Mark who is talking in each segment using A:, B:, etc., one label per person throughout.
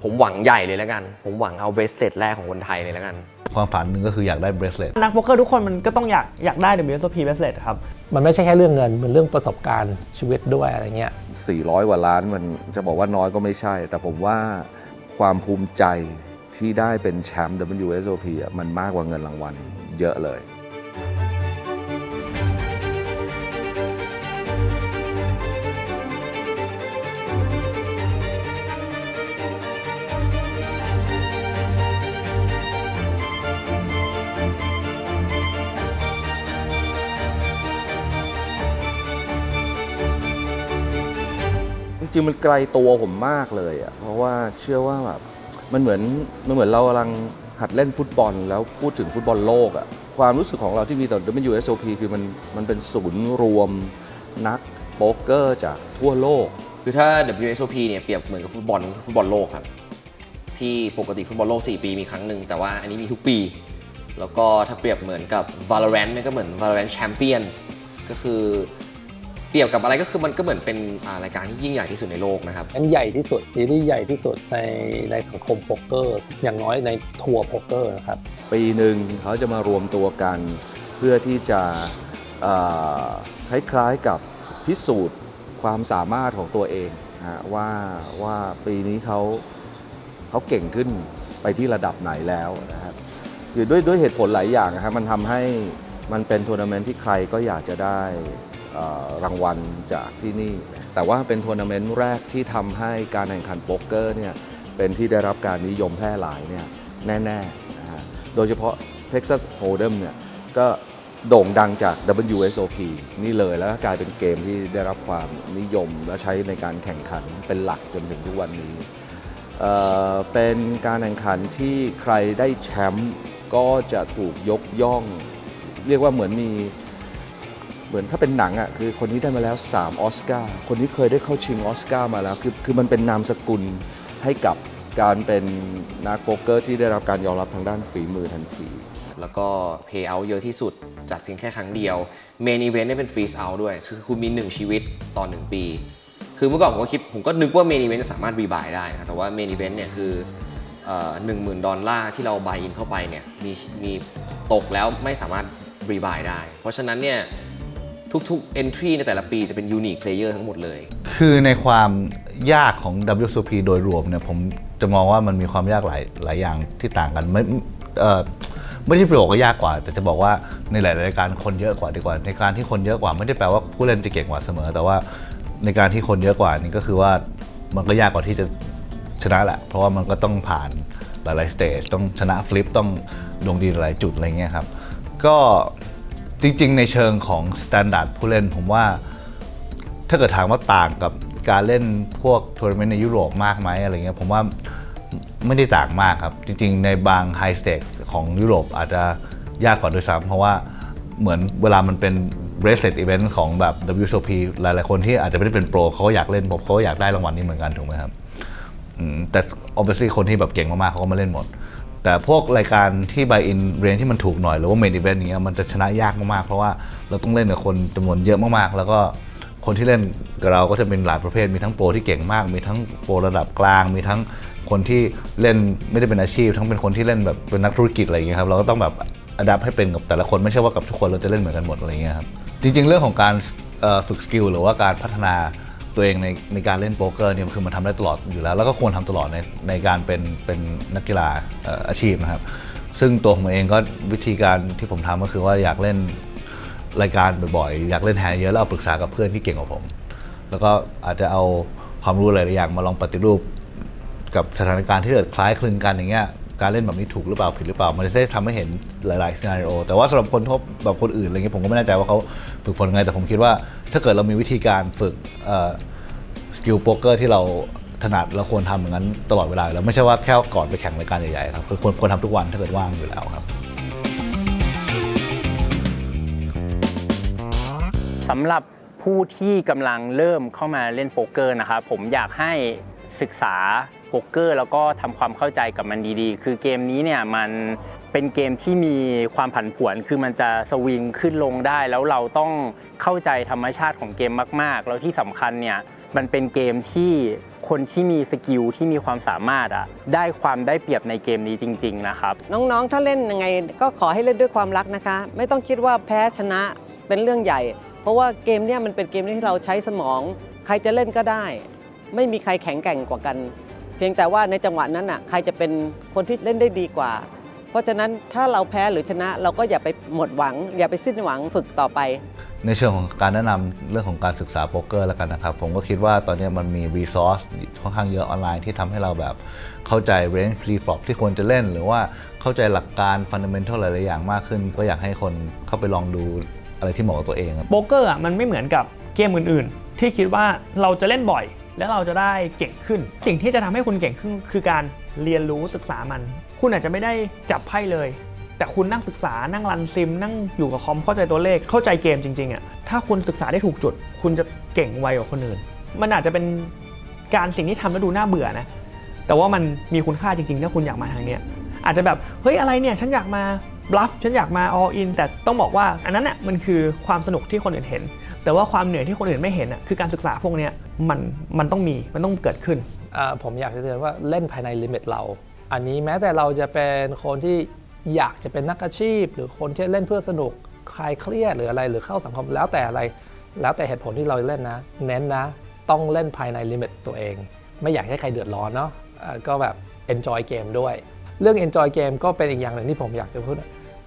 A: ผมหวังใหญ่เลยแล้วกันผมหวังเอาเบรสเลตแรกของคนไทยเลยแล้วกัน
B: ความฝันหนึ่งก็คืออยากได้เบรสเลต
C: นักโป๊กเกอร์ทุกคนมันก็ต้องอยากได้ WSOP bracelet ครับ
D: มันไม่ใช่แค่เรื่องเงินมันเรื่องประสบการณ์ชีวิตด้วยอะไรเงี้ย
E: 400 กว่าล้านมันจะบอกว่าน้อยก็ไม่ใช่แต่ผมว่าความภูมิใจที่ได้เป็นแชมป์ WSOP มันมากกว่าเงินรางวัลเยอะเลยจริงมันไกลตัวผมมากเลยอ่ะเพราะว่าเชื่อว่าแบบมันเหมือนเรากำลังหัดเล่นฟุตบอลแล้วพูดถึงฟุตบอลโลกอ่ะความรู้สึกของเราที่มีต่อ WSOP คือมันเป็นศูนย์รวมนักโป๊กเกอร์จากทั่วโลก
A: คือถ้า WSOP เนี่ยเปรียบเหมือนกับฟุตบอลโลกครับที่ปกติฟุตบอลโลก4 ปีมีครั้งหนึ่งแต่ว่าอันนี้มีทุกปีแล้วก็ถ้าเปรียบเหมือนกับ Valorant เนี่ยก็เหมือน Valorant Champions ก็คือเปรียบกับอะไรก็คือมันก็เหมือนเป็นรายการที่ยิ่งใหญ่ที่สุดในโลกนะครับ
D: อันใหญ่ที่สุดซีรีส์ใหญ่ที่สุดในสังคมโป๊กเกอร์อย่างน้อยในทัวร์โป๊กเกอร์นะครับ
E: ปีหนึ่งเขาจะมารวมตัวกันเพื่อที่จะคล้ายๆกับพิสูจน์ความสามารถของตัวเองว่าปีนี้เขาเก่งขึ้นไปที่ระดับไหนแล้วนะครับคือด้วยเหตุผลหลายอย่างนะครับมันทำให้มันเป็นทัวร์นาเมนต์ที่ใครก็อยากจะได้รางวัลจากที่นี่แต่ว่าเป็นทัวร์นาเมนต์แรกที่ทำให้การแข่งขันโป๊กเกอร์เนี่ยเป็นที่ได้รับการนิยมแพร่หลายเนี่ยแน่ๆนะฮะโดยเฉพาะ Texas Hold'em เนี่ยก็โด่งดังจาก WSOP นี่เลยแล้วก็กลายเป็นเกมที่ได้รับความนิยมและใช้ในการแข่งขันเป็นหลักจนถึงทุกวันนี้เป็นการแข่งขันที่ใครได้แชมป์ก็จะถูกยกย่องเรียกว่าเหมือนถ้าเป็นหนังอ่ะคือคนนี้ได้มาแล้ว3ออสการ์คนนี้เคยได้เข้าชิงออสการ์มาแล้วคือมันเป็นนามสกุลให้กับการเป็นนักโป๊กเกอร์ที่ได้รับการยอมรับทางด้านฝีมือทันที
A: แล้วก็เพย์เอาท์เยอะที่สุดจัดเพียงแค่ครั้งเดียวเมนอีเวนต์เนี่ยเป็นฟรีซเอาท์ด้วยคือคุณมี1ชีวิตต่อ1ปีคือเมื่อก่อนผมก็นึกว่าเมนอีเวนต์จะสามารถรีบายได้นะแต่ว่าเมนอีเวนต์เนี่ยคือ$10,000ที่เราบายอินเข้าไปเนี่ยมีตกแล้วไม่สามารถรีบายได้เพราะฉะนั้นเนี่ยทุกๆ entry ในแต่ละปีจะเป็น unique player ทั้งหมดเลย
B: คือในความยากของ WSOP โดยรวมเนี่ยผมจะมองว่ามันมีความยากหลายอย่างที่ต่างกันไม่ได้บอกว่ายากกว่าแต่จะบอกว่าในหลายรายการคนเยอะกว่าดีกว่าในการที่คนเยอะกว่าไม่ได้แปลว่าผู้เล่นจะเก่งกว่าเสมอแต่ว่าในการที่คนเยอะกว่านี่ก็คือว่ามันก็ยากกว่าที่จะชนะแหละเพราะว่ามันก็ต้องผ่านหลายๆสเตจต้องชนะฟลิปต้องลงดีหลายจุดอะไรเงี้ยครับก็จริงๆในเชิงของสแตนดาร์ดผู้เล่นผมว่าถ้าเกิดถามว่าต่างกับการเล่นพวกทัวร์นาเมนต์ในยุโรปมากไหมอะไรเงี้ยผมว่าไม่ได้ต่างมากครับจริงๆในบางไฮสเตจของยุโรปอาจจะยากกว่าด้วยซ้ำเพราะว่าเหมือนเวลามันเป็นเบรสเลตอีเวนต์ของแบบ WSOP หลายๆคนที่อาจจะไม่ได้เป็นโปรเขาก็อยากเล่นผมเขาก็อยากได้รางวัลนี้เหมือนกันถูกไหมครับแต่ obviously คนที่แบบเก่งมากๆเขาก็มาเล่นหมดแต่พวกรายการที่buy in range ที่มันถูกหน่อยหรือว่า main event อย่างเงี้ยมันจะชนะยากมากๆเพราะว่าเราต้องเล่นกับคนจำนวนเยอะมากๆแล้วก็คนที่เล่นกับเราก็จะเป็นหลายประเภทมีทั้งโปรที่เก่งมากมีทั้งโปรระดับกลางมีทั้งคนที่เล่นไม่ได้เป็นอาชีพทั้งเป็นคนที่เล่นแบบเป็นนักธุรกิจอะไรอย่างเงี้ยครับเราก็ต้องแบบอัดแอปให้เป็นกับแต่ละคนไม่ใช่ว่ากับทุกคนเราจะเล่นเหมือนกันหมดอะไรเงี้ยครับจริงๆเรื่องของการฝึกสกิลหรือว่าการพัฒนาตัวเองในการเล่นโป๊กเกอร์เนี่ยคือมันทำได้ตลอดอยู่แล้วก็ควรทำตลอดในการเป็นนักกีฬาอาชีพนะครับซึ่งตัวผมเองก็วิธีการที่ผมทำก็คือว่าอยากเล่นรายการบ่อยๆอยากเล่นแฮนด์เยอะแล้วปรึกษากับเพื่อนที่เก่งกว่าผมแล้วก็อาจจะเอาความรู้หลายๆอย่างมาลองปฏิรูปกับสถานการณ์ที่เกิดคล้ายคลึงกันอย่างเงี้ยการเล่นแบบนี้ถูกหรือเปล่าผิดหรือเปล่ามันจะได้ทำให้เห็นหลายๆซีนาริโอแต่ว่าสำหรับคนแบบคนอื่นอะไรเงี้ยผมก็ไม่แน่ใจว่าเขาฝึกฝนไงแต่ผมคิดว่าถ้าเกิดเรามีวิธีการฝึกสกิลโป๊กเกอร์ที่เราถนัดเราควรทำอย่างนั้นตลอดเวลาแล้วไม่ใช่ว่าแค่ก่อนไปแข่งรายการใหญ่ๆครับคือควรทำทุกวันถ้าเกิดว่างอยู่แล้วครับ
F: สำหรับผู้ที่กำลังเริ่มเข้ามาเล่นโป๊กเกอร์นะครับผมอยากให้ศึกษาโป๊กเกอร์แล้วก็ทำความเข้าใจกับมันดีๆคือเกมนี้เนี่ยมันเป็นเกมที่มีความผันผวนคือมันจะสวิงขึ้นลงได้แล้วเราต้องเข้าใจธรรมชาติของเกมมากๆแล้วที่สำคัญเนี่ย มันเป็นเกมที่คนที่มีสกิลที่มีความสามารถได้ความได้เปรียบในเกมนี้จริงๆนะครับ
G: น้องๆ ถ้าเล่นยังไงก็ขอให้เล่นด้วยความรักนะคะ ไม่ต้องคิดว่าแพ้ชนะเป็นเรื่องใหญ่ เพราะว่าเกมเนี้ยมันเป็นเกมที่เราใช้สมอง ใครจะเล่นก็ได้ ไม่มีใครแข็งแกร่งกว่ากัน เพียงแต่ว่าในจังหวะนั้นใครจะเป็นคนที่เล่นได้ดีกว่า เพราะฉะนั้นถ้าเราแพ้หรือชนะเราก็อย่าไปหมดหวัง อย่าไปสิ้นหวังฝึกต่อไป
B: ในเชิงของการแนะนำเรื่องของการศึกษาโป๊กเกอร์แล้วกันนะครับผมก็คิดว่าตอนนี้มันมีรีซอสค่อนข้างเยอะออนไลน์ที่ทำให้เราแบบเข้าใจ range pre-flop ที่ควรจะเล่นหรือว่าเข้าใจหลักการ fundamental หลายๆอย่างมากขึ้นก็อยากให้คนเข้าไปลองดูอะไรที่เหมาะกับตัวเองครับ
C: โป๊กเกอร์มันไม่เหมือนกับเกมอื่นๆ ที่คิดว่าเราจะเล่นบ่อย แล้วเราจะได้เก่งขึ้น สิ่งที่จะทำให้คุณเก่งขึ้นคือการเรียนรู้ศึกษามัน คุณอาจจะไม่ได้จับไพ่เลย แต่คุณนั่งศึกษานั่งรันซิมนั่งอยู่กับคอมเข้าใจตัวเลขเข้าใจเกมจริงๆถ้าคุณศึกษาได้ถูกจุด คุณจะเก่งไวกว่าคนอื่น มันอาจจะเป็นการสิ่งที่ทำแล้วดูน่าเบื่อนะแต่ว่ามันมีคุณค่าจริงๆถ้าคุณอยากมาทางเนี้ยอาจจะแบบเฮ้ยอะไรเนี่ยฉันอยากมาบลัฟฉันอยากมา all in แต่ต้องบอกว่าอันนั้นมันคือความสนุกที่คนอื่นเห็นแต่ว่าความเหนื่อยที่คนอื่นไม่เห็นคือการศึกษาพวกนี้มันต้องเกิดขึ้น
D: ผมอยากจะเตือนว่าเล่นภายในลิมิตเรา อันนี้แม้แต่เราจะเป็นคนที่อยากจะเป็นนักอาชีพหรือคนที่เล่นเพื่อสนุกคลายเครียดหรืออะไรหรือเข้าสังคมแล้วแต่อะไรแล้วแต่เหตุผลที่เราเล่นนะเน้นนะต้องเล่นภายในลิมิตตัวเองไม่อยากให้ใครเดือดร้อนเนาะก็แบบ enjoy เกมด้วยเรื่อง enjoy เกมก็เป็นอีกอย่างหนึ่งที่ผมอยากจะพูด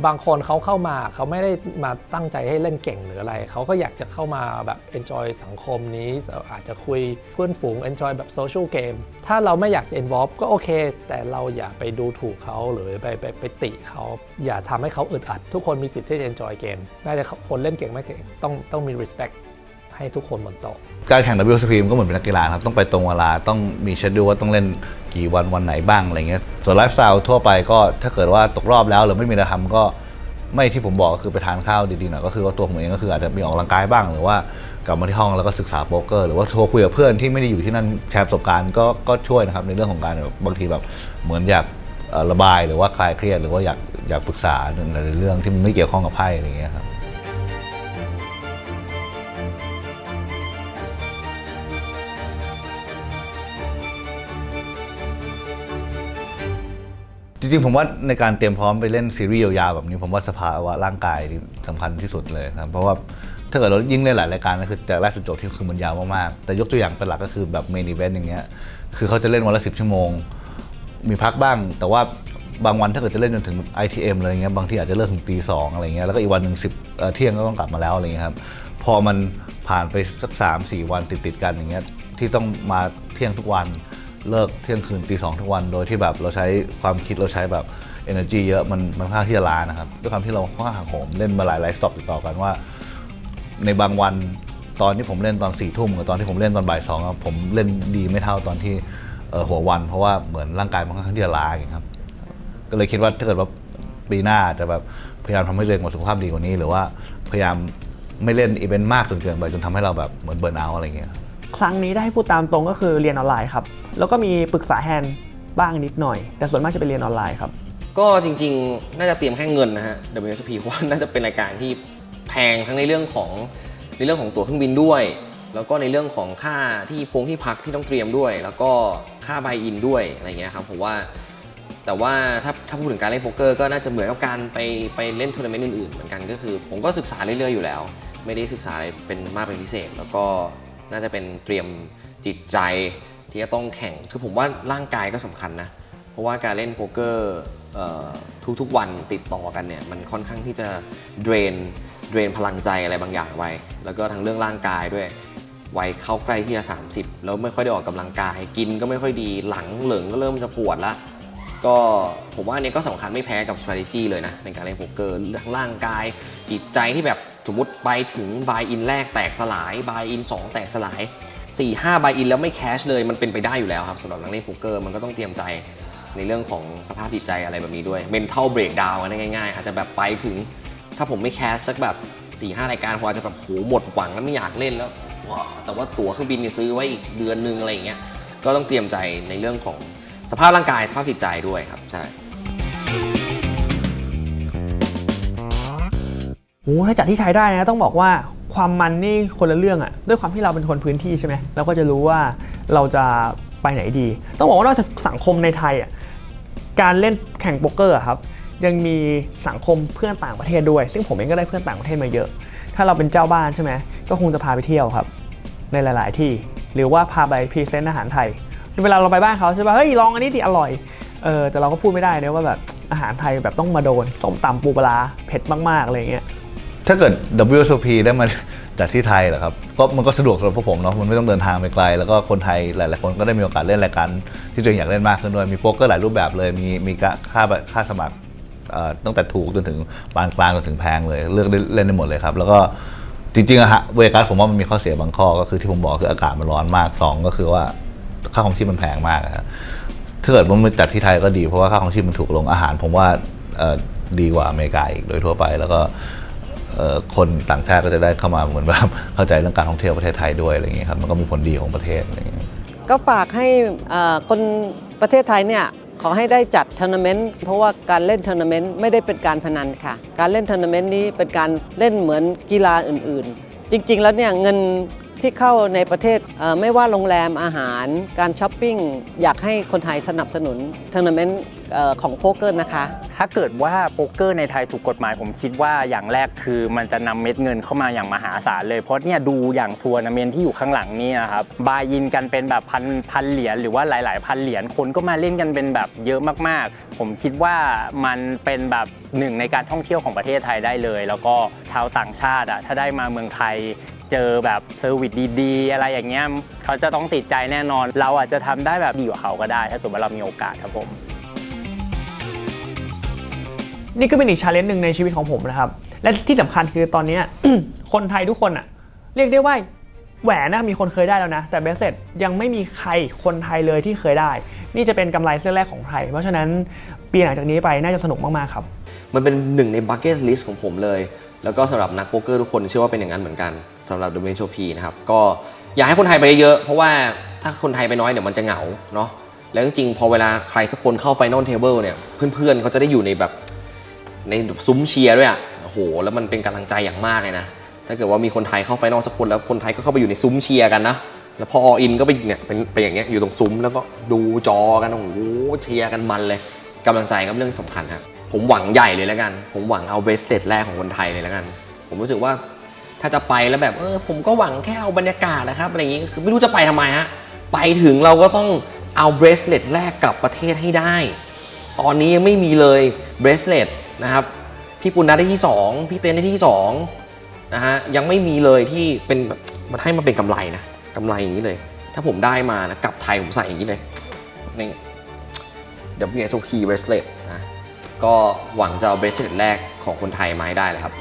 D: บางคนเขาเข้ามาเขาไม่ได้มาตั้งใจให้เล่นเก่งหรืออะไรเขาก็อยากจะเข้ามาแบบ enjoy สังคมนี้อาจจะคุยเพื่อนฝูง enjoy แบบ social game ถ้าเราไม่อยากจะ involve ก็โอเคแต่เราอย่าไปดูถูกเขาหรือไปติเขาอย่าทำให้เขาอึดอัดทุกคนมีสิทธิ์ที่จะ enjoy เกมแม้แต่คนเล่นเก่งไม่เก่งต้องมี respect ให้ทุกคนบนโต๊ะ
B: การแข่ง WSOP ก็เหมือนเป็นนักกีฬาครับต้องไปตรงเวลาต้องมีเชดดูว่าต้องเล่นกี่วันไหนบ้างอะไรเงี้ยส่วนไลฟ์สไตล์ทั่วไปก็ถ้าเกิดว่าตกรอบแล้วหรือไม่มีอะไรทำก็ไม่ที่ผมบอกก็คือไปทานข้าวดีๆหน่อยก็คือว่าตัวผมเองก็คืออาจจะมีออกกำลังกายบ้างหรือว่ากลับมาที่ห้องแล้วก็ศึกษาโป๊กเกอร์หรือว่าโทรคุยกับเพื่อนที่ไม่ได้อยู่ที่นั่นแชร์ประสบการณ์ก็ช่วยนะครับในเรื่องของการบางทีแบบเหมือนอยากระบายหรือว่าคลายเครียดหรือว่าอยากปรึกษาในเรื่องที่มันไม่เกี่ยวข้องกับไพ่อะไรเงี้ยครับจริงๆผมว่าในการเตรียมพร้อมไปเล่นซีรีส์ยาวๆแบบนี้ผมว่าสภาวะร่างกายสำคัญที่สุดเลยครับเพราะว่าถ้าเกิดเรายิ่งเล่นหลายรายการก็คือจากแรกจนจบที่คือมันยาวมากๆแต่ยกตัวอย่างเป็นหลักก็คือแบบเมนอีเวนต์อย่างเงี้ยคือเขาจะเล่นวันละ10 ชั่วโมงมีพักบ้างแต่ว่าบางวันถ้าเกิดจะเล่นจนถึง ITM เลยเงี้ยบางทีอาจจะเลิกถึงตี 2อะไรเงี้ยแล้วก็อีกวันหนึ่งเที่ยงก็ต้องกลับมาแล้วอะไรเงี้ยครับพอมันผ่านไปสัก 3-4 วันติดๆกันอย่างเงี้ยที่ต้องมาเที่ยงทุกวันเลิกเที่ยงคืนตี 2ทุกวันโดยที่แบบเราใช้ความคิดเราใช้แบบ energy เยอะมันค่อนข้างที่จะล้านะครับด้วยความที่เราค่อนข้างหักโหมเล่นมาหลายไลฟ์สต็อกติดต่อกันว่าในบางวันตอนที่ผมเล่นตอน4 ทุ่มกับตอนที่ผมเล่นตอนบ่าย 2ผมเล่นดีไม่เท่าตอนที่หัววันเพราะว่าเหมือนร่างกายมันค่อนข้างที่จะล้าอย่างครับก็เลยคิดว่าถ้าเกิดว่าปีหน้าจะแบบพยายามทำให้ตัวเองสุขภาพดีกว่านี้หรือว่าพยายามไม่เล่นอีเวนต์มากจนเกินไปจนทำให้เราแบบเหมือนเบิร์นเอาท์อะไรเงี้ย
C: ครั้งนี้ได้ให้พูดตามตรงก็คือเรียนออนไลน์ครับแล้วก็มีปรึกษาแฮนด์บ้างนิดหน่อยแต่ส่วนมากจะเป็นเรียนออนไลน์ครับ
A: ก็จริงๆน่าจะเตรียมแค่เงินนะฮะ WSOP เพราะว่าน่าจะเป็นรายการที่แพงทั้งในเรื่องของตั๋วเครื่องบินด้วยแล้วก็ในเรื่องของค่าที่พักที่ต้องเตรียมด้วยแล้วก็ค่าบายอินด้วยอะไรเงี้ยครับผมว่าแต่ว่าถ้าพูดถึงการเล่นโป๊กเกอร์ก็น่าจะเหมือนกับการไปเล่นทัวร์นาเมนต์อื่นๆเหมือนกันก็คือผมก็ศึกษาเรื่อยๆอยู่แล้วไม่ได้ศึกษาอะไรเป็นมากเป็นพิเศษแล้วก็น่าจะเป็นเตรียมจิตใจที่จะต้องแข่งคือผมว่าร่างกายก็สำคัญนะเพราะว่าการเล่นโป๊กเกอร์ทุกวันติดต่อกันเนี่ยมันค่อนข้างที่จะเดรนพลังใจอะไรบางอย่างไว้แล้วก็ทั้งเรื่องร่างกายด้วยวัยเข้าใกล้ที่จะ30แล้วไม่ค่อยได้ออกกำลังกายกินก็ไม่ค่อยดีหลังเหลิงก็เริ่มจะปวดละก็ผมว่าอันนี้ก็สำคัญไม่แพ้กับ strategy เลยนะในการเล่นโป๊กเกอร์ทั้งร่างกายจิตใจที่แบบสมมติไปถึง buy in แรกแตกสลาย buy in 2 แตกสลาย 4-5 buy in แล้วไม่แคชเลยมันเป็นไปได้อยู่แล้วครับสำหรับนักเล่นโป๊กเกอร์มันก็ต้องเตรียมใจในเรื่องของสภาพจิตใจอะไรแบบนี้ด้วย mental breakdown กันง่ายๆอาจจะแบบไปถึงถ้าผมไม่แคสสักแบบ 4-5 รายการพออาจจะแบบโหหมดหวังแล้วไม่อยากเล่นแล้วแต่ว่าตั๋วเครื่องบินเนี่ยซื้อไว้อีกเดือนนึงอะไรอย่างเงี้ยก็ต้องเตรียมใจในเรื่องของสภาพร่างกายสภาพจิตใจด้วยครับใช่
C: โอ้ถ้าจัดที่ไทยได้นะต้องบอกว่า ความมันนี่คนละเรื่องอะด้วยความที่เราเป็นคนพื้นที่ใช่ไหมเราก็จะรู้ว่าเราจะไปไหนดีต้องบอกว่านอกจากสังคมในไทยอะการเล่นแข่งโป๊กเกอร์ครับยังมีสังคมเพื่อนต่างประเทศด้วยซึ่งผมเองก็ได้เพื่อนต่างประเทศมาเยอะถ้าเราเป็นเจ้าบ้านใช่ไหมก็คงจะพาไปเที่ยวครับในหลายๆที่หรือว่าพาไปพรีเซนต์อาหารไทยเวลาเราไปบ้านเขาใช่ป่ะเฮ้ยลองอันนี้ดิอร่อยแต่เราก็พูดไม่ได้นะว่าแบบอาหารไทยแบบต้องมาโดนส้มตำปูปลาเผ็ดมากๆอะไรเงี้ย
B: ถ้าเกิด WSOP ได้มาจากที่ไทยเหรอครับก็มันก็สะดวกสำหรับพวกผมเนาะมันไม่ต้องเดินทางไปไกลแล้วก็คนไทยหลายๆคนก็ได้มีโอกาสเล่นรายการที่ตัวเองอยากเล่นมากขึ้นด้วยมีโป๊กเกอร์หลายรูปแบบเลยมีค่าสมัครตั้งแต่ถูกจนถึงปานกลางจนถึงแพงเลยเลือกเล่นได้หมดเลยครับแล้วก็จริงๆอะฮะเวกัสผมว่ามันมีข้อเสียบางข้อก็คือที่ผมบอกคืออากาศมันร้อนมาก2ก็คือว่าค่าของชีพมันแพงมากครับถ้าเกิดมันจัดที่ไทยก็ดีเพราะว่าค่าของชีพมันถูกลงอาหารผมว่าดีกว่าอเมริกาอีกโดยทั่วไปแล้วก็คนต่างชาติก็จะได้เข้ามาเหมือนแบบเข้าใจเรื่องการท่องเที่ยวประเทศไทยด้วยอะไรอย่างเงี้ยครับมันก็มีผลดีของประเทศอะไรอย่างเงี้ย
G: ก็ฝากให้คนประเทศไทยเนี่ยขอให้ได้จัดทัวร์นาเมนต์เพราะว่าการเล่นทัวร์นาเมนต์ไม่ได้เป็นการพนันค่ะการเล่นทัวร์นาเมนต์นี้เป็นการเล่นเหมือนกีฬาอื่นๆจริงๆแล้วเนี่ยเงินที่เข้าในประเทศไม่ว่าโรงแรมอาหารการช้อปปิ้งอยากให้คนไทยสนับสนุนทัวร์นาเมนต์ของโป๊กเกอร์นะคะ
F: ถ้าเกิดว่าโป๊กเกอร์ในไทยถูกกฎหมายผมคิดว่าอย่างแรกคือมันจะนำเม็ดเงินเข้ามาอย่างมหาศาลเลยเพราะเนี่ยดูอย่างทัวร์นาเมนต์ที่อยู่ข้างหลังนี่นะครับบายอินกันเป็นแบบพันเหรียญหรือว่าหลายๆพันเหรียญคนก็มาเล่นกันเป็นแบบเยอะมากๆผมคิดว่ามันเป็นแบบหนึ่งในการท่องเที่ยวของประเทศไทยได้เลยแล้วก็ชาวต่างชาติถ้าได้มาเมืองไทยเจอแบบเซอร์วิสดีๆอะไรอย่างเงี้ยเขาจะต้องติดใจแน่นอนเราอาจจะทำได้แบบดีกว่าเขาก็ได้ถ้าสมมติว่าเรามีโอกาสครับผม
C: นี่ก็เป็นอีก challenge หนึ่งในชีวิตของผมนะครับและที่สำคัญคือตอนนี้ คนไทยทุกคนอะเรียกได้ว่าแหวนนะมีคนเคยได้แล้วนะแต่เบสเซ็ตยังไม่มีใครคนไทยเลยที่เคยได้นี่จะเป็นกำไรเส้นแรกของไทยเพราะฉะนั้นปีหลังจากนี้ไปน่าจะสนุกมากๆครับ
A: มันเป็นหนึ่งใน bucket list ของผมเลยแล้วก็สำหรับนักโป๊กเกอร์ทุกคนเชื่อว่าเป็นอย่างนั้นเหมือนกันสำหรับ WSOP นะครับก็อยากให้คนไทยไปเยอะเพราะว่าถ้าคนไทยไปน้อยเดี๋ยวมันจะเหงาเนาะแล้วจริงๆพอเวลาใครสักคนเข้า Final Table เนี่ยเพื่อนๆเขาจะได้อยู่ในแบบในซุ้มเชียร์ด้วยโอ้โหแล้วมันเป็นกำลังใจอย่างมากเลยนะถ้าเกิดว่ามีคนไทยเข้าไฟนอลสักคนแล้วคนไทยก็เข้าไปอยู่ในซุ้มเชียร์กันนะแล้วพออินก็ไปเนี่ยเป็นอย่างเงี้ยอยู่ตรงซุ้มแล้วก็ดูจอกันโอ้โหเชียร์กันมันเลยกำลังใจก็เรื่องสำคัญครับผมหวังใหญ่เลยแล้วกันผมหวังเอาเบสเซตแรกของคนไทยเลยแล้วกันผมรู้สึกว่าถ้าจะไปแล้วแบบผมก็หวังแค่เอาบรรยากาศนะครับอะไรอย่างงี้คือไม่รู้จะไปทำไมฮะไปถึงเราก็ต้องเอาเบรสเลตแรกกลับประเทศให้ได้ตอนนี้ยังไม่มีเลยเบรสเลตนะครับพี่ปุณณัฐได้ที่2พี่เต้นได้ที่2นะฮะยังไม่มีเลยที่เป็นแบบมันให้มาเป็นกำไรนะกำไรอย่างนี้เลยถ้าผมได้มานะกลับไทยผมใส่อย่างนี้เลยนี่ WSOP bracelet นะก็หวังจะเอา bracelet แรกของคนไทยมาให้ได้เลยครับ